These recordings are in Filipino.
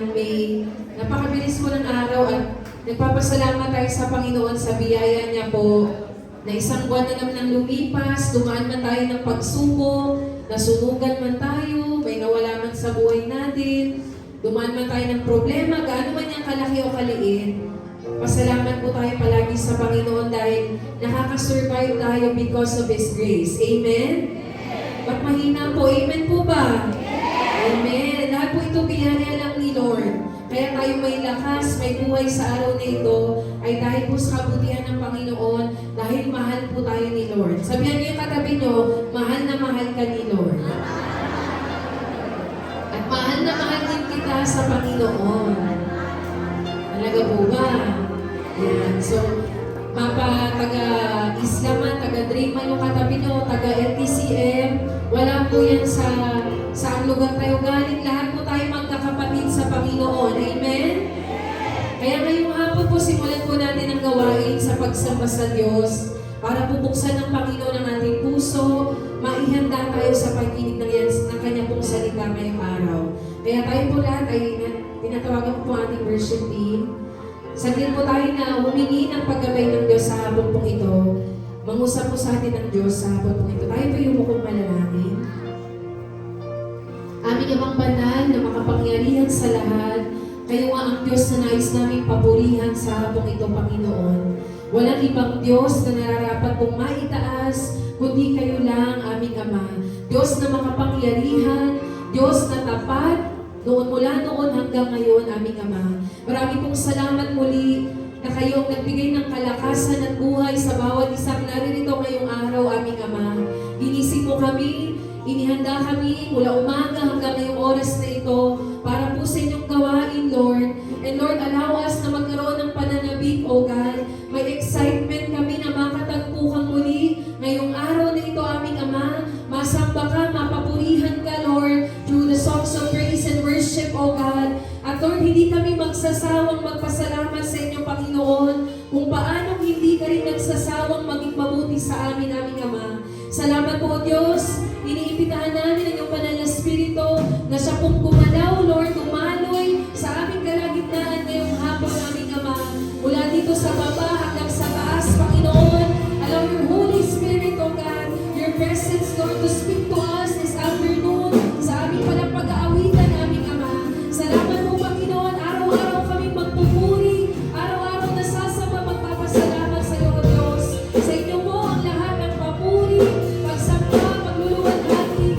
ayan, may napakabilis po ng araw at nagpapasalamat tayo sa Panginoon sa biyaya niya po na isang buwan na naman ang lumipas, dumaan man tayo ng pagsubok, nasunugan man tayo, may nawala man sa buhay natin, dumaan man tayo ng problema, gaano man yung kalaki o kaliit. Pasalamat po tayo palagi sa Panginoon dahil nakakasurvive tayo because of His grace. Amen? Ba't mahina po? Amen po ba? Amen. Lahat po ito biyaya lang ni Lord. Kaya tayo may lakas, may buhay sa araw na ito ay dahil po sa kabutihan ng Panginoon, dahil mahal po tayo ni Lord. Sabihan niyo yung katabi niyo, mahal na mahal ka ni Lord. At mahal na mahal din kita sa Panginoon. Talaga po ba? Yan. So, mapa taga-Islaman, taga-Dreaman yung katabi nyo, taga-LTCM, wala po yan sa lugar tayo galing. Lahat po tayo magkakapatid sa Panginoon. Amen? Kaya ngayong hapon po, simulan po natin ang gawain sa pagsamba sa Diyos para bubuksan ng Panginoon ang ating puso, maihanda tayo sa pagkinig ng Kanya pong salita ngayong araw. Kaya tayo po lahat ay tinatawagan po ating worship team. Saglit po tayo na humingi ng paggabay ng Diyos sa hapon pong ito. Mangusap po sa atin ng Diyos sa hapon pong ito. Tayo po yung mukong manalangin. Aming Amang Banal na makapangyarihan sa lahat, kayo nga ang Diyos na nais naming papurihan sa hapong ito, Panginoon. Walang ibang Diyos na nararapat pong maitaas, kundi kayo lang, aming Ama. Diyos na makapangyarihan, Diyos na tapat, mula noon hanggang ngayon, aming Ama. Marami pong salamat muli na kayo nagbigay ng kalakasan at buhay sa bawat isang naririto ngayong araw, aming Ama. Ginising mo kami, inihanda kami mula umaga hanggang ngayong oras na ito para po sa inyong gawain, Lord. And Lord, allow us na magkaroon ng pananabik, O God. May excitement kami na makatagpo kang muli ngayong araw na ito, aming Ama. Masamba ka, mapapurihan ka, Lord, through the songs of praise and worship, O God. At Lord, hindi kami magsasawang magpasalamat sa inyong Panginoon kung paanong hindi ka rin nagsasawang maging mabuti sa amin, aming Ama. Salamat po, Diyos. Iniimbitahan namin ang iyong banal na Espiritu na siya pong gumalaw, Lord, dumaloy sa aming kalagitnaan ngayong hapon, aming Ama. Mula dito sa baba hanggang sa taas, Panginoon, allow your Holy Spirit, O God, your presence, Lord, to speak to us this afternoon sa aming palang pag-aawitan, aming Ama. Salamat po, Panginoon. Araw-araw kaming magpupuri, araw-araw nasasama magpapasalamat sa iyo, O Diyos. Sa inyo mo ang lahat ng papuri, pagsamba, pagluluwalhati,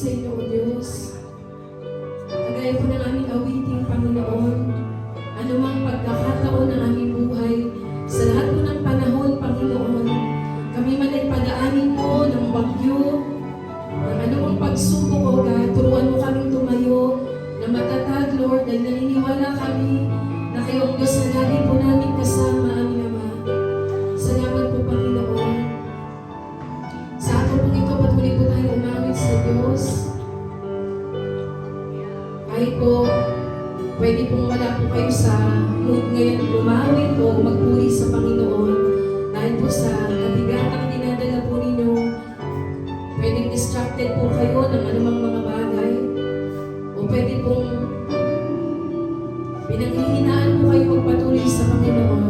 sa inyo, O Diyos. Kagaya po ng aming awiting, Panginoon, anumang pagkakataon ng aming buhay, sa lahat po ng panahon, Panginoon, kami man ay padaanin mo ng bagyo, ng anumang pagsubok, O God, turuan mo kaming tumayo na matatag, Lord, dahil naniniwala kami na kayo ang Diyos na lagi po namin kasama, aming Ama. Salamat po, Panginoon. Sa ato pong ito, patuloy po tayo umawit sa Diyos. Kahit po, pwede pong wala po kayo sa mood ngayon umawit o magpuri sa Panginoon. Dahil po sa kabigatang dinadala po ninyo, pwedeng distracted po kayo ng anumang mga bagay. O pwede pong pinanghihinaan po kayo magpatuloy sa Panginoon.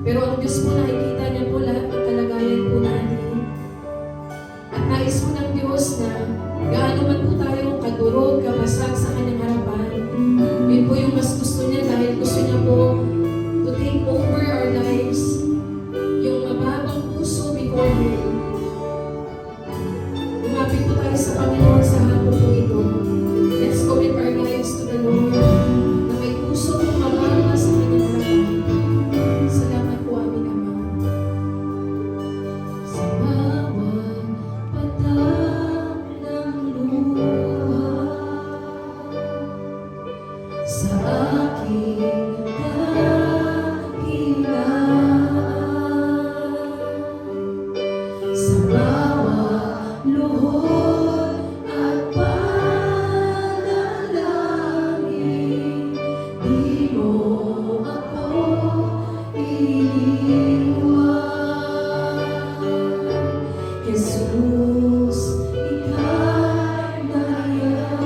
Pero ang Diyos po nakikita niya po lahat ng kalagayan po natin. At nais po ng Diyos na gaano man po tayo kadurog, kabasag sa kanyang harapan. Yun po yung mas gusto niya dahil gusto niya po to take over our lives. Yung mababang puso before Him. Lumapit po tayo sa Panginoon sa hapon po ito. Let's commit our lives to the Lord. Na may puso pong mababa sa kanyang harapan. Salamat po, aming Ama. Sa bawat patak ng luha, sa aking kahinaan, sa bawat luhod at panalangin, di mo ako iniwan. Jesus, ika'y nariyan.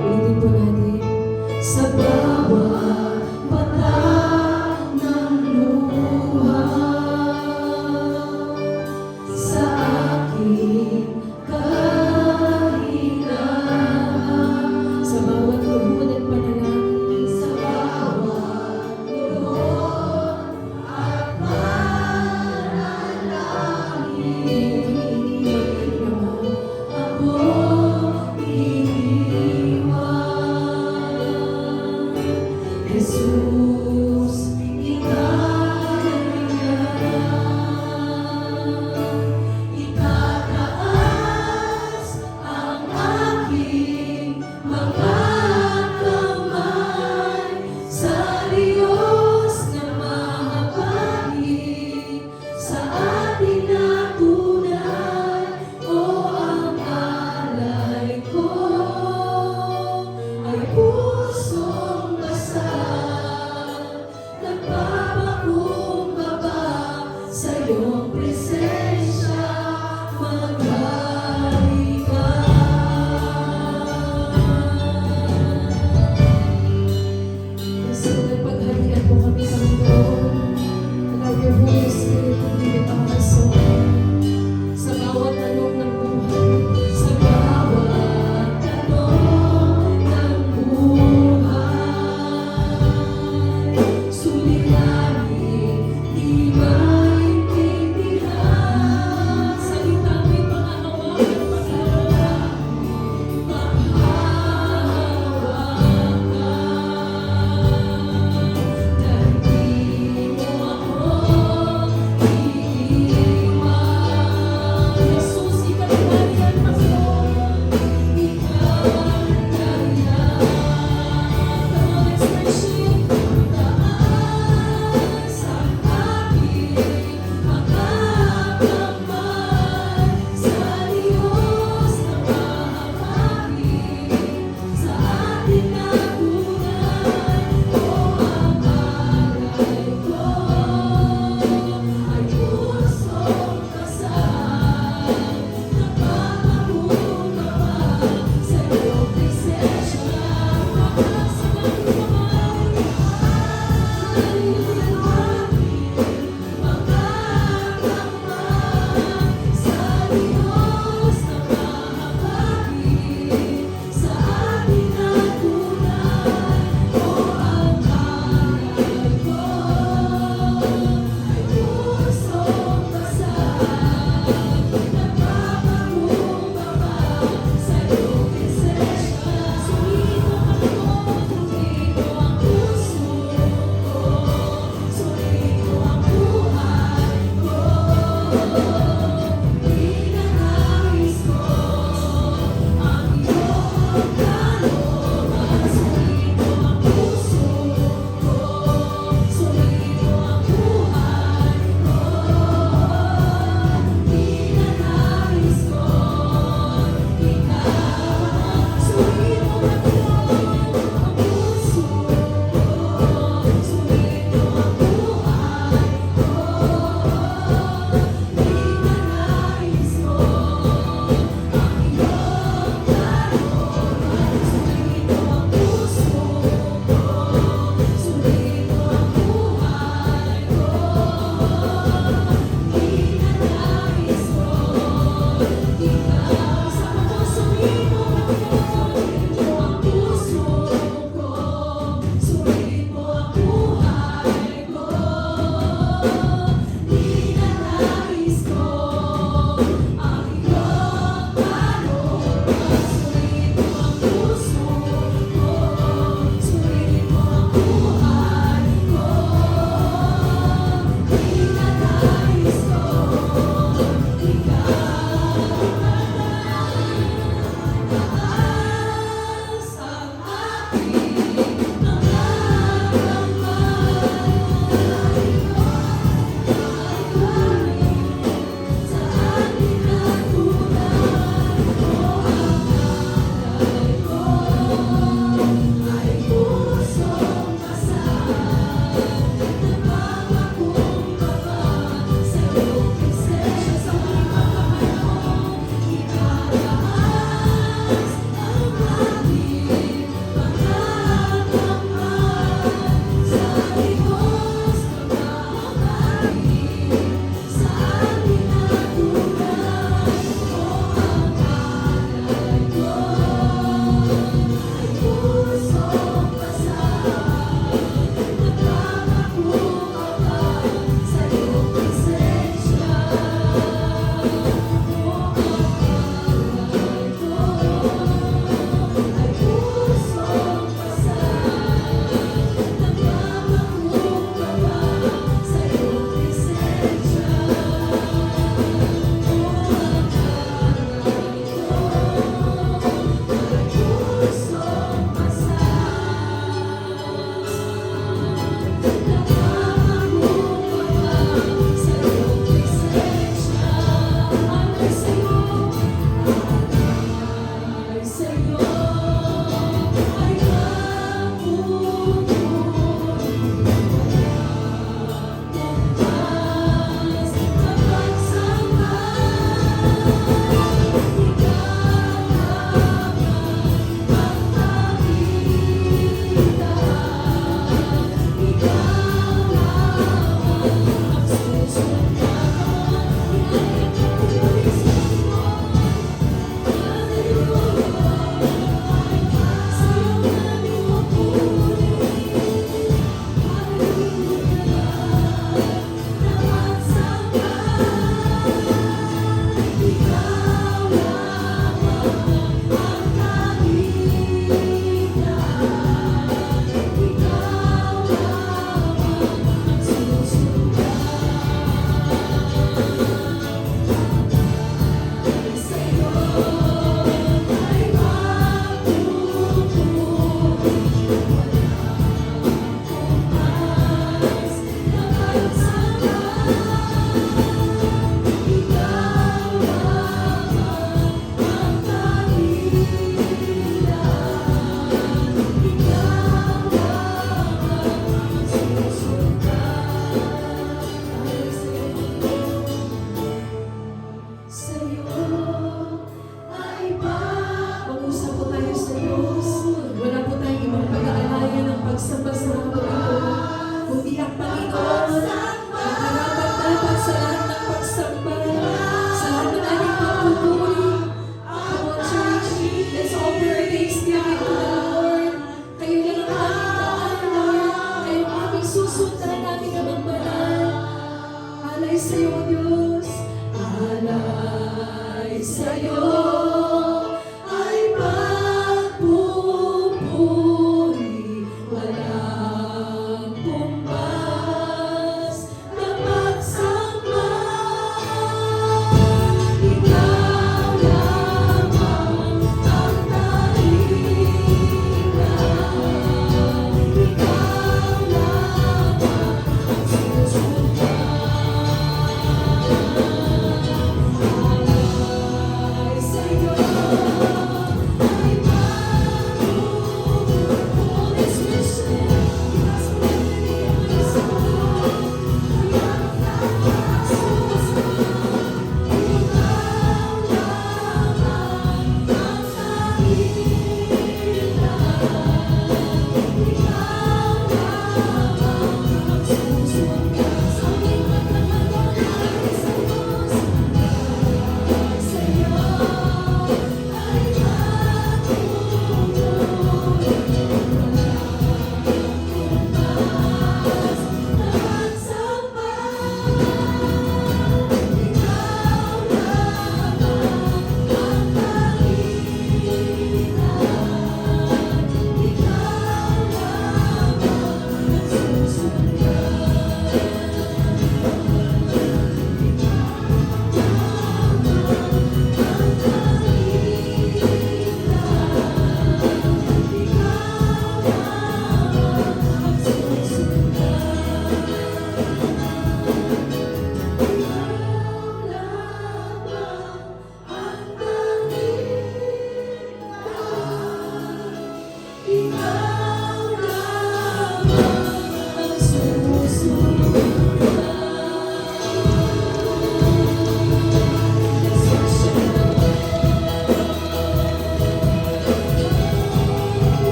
Ulitin po natin. Sa bawat patak ng luha, sa aking kahinaan, sa bawat luhod at panalangin, sa bawat luhod at panalangin, ako iniwan.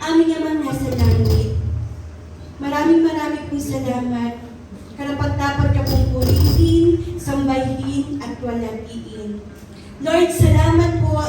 Aming Amang nasa langit, maraming pong salamat. Karapat-dapat ka pong purihin, sambahin at walatiin. Lord, salamat po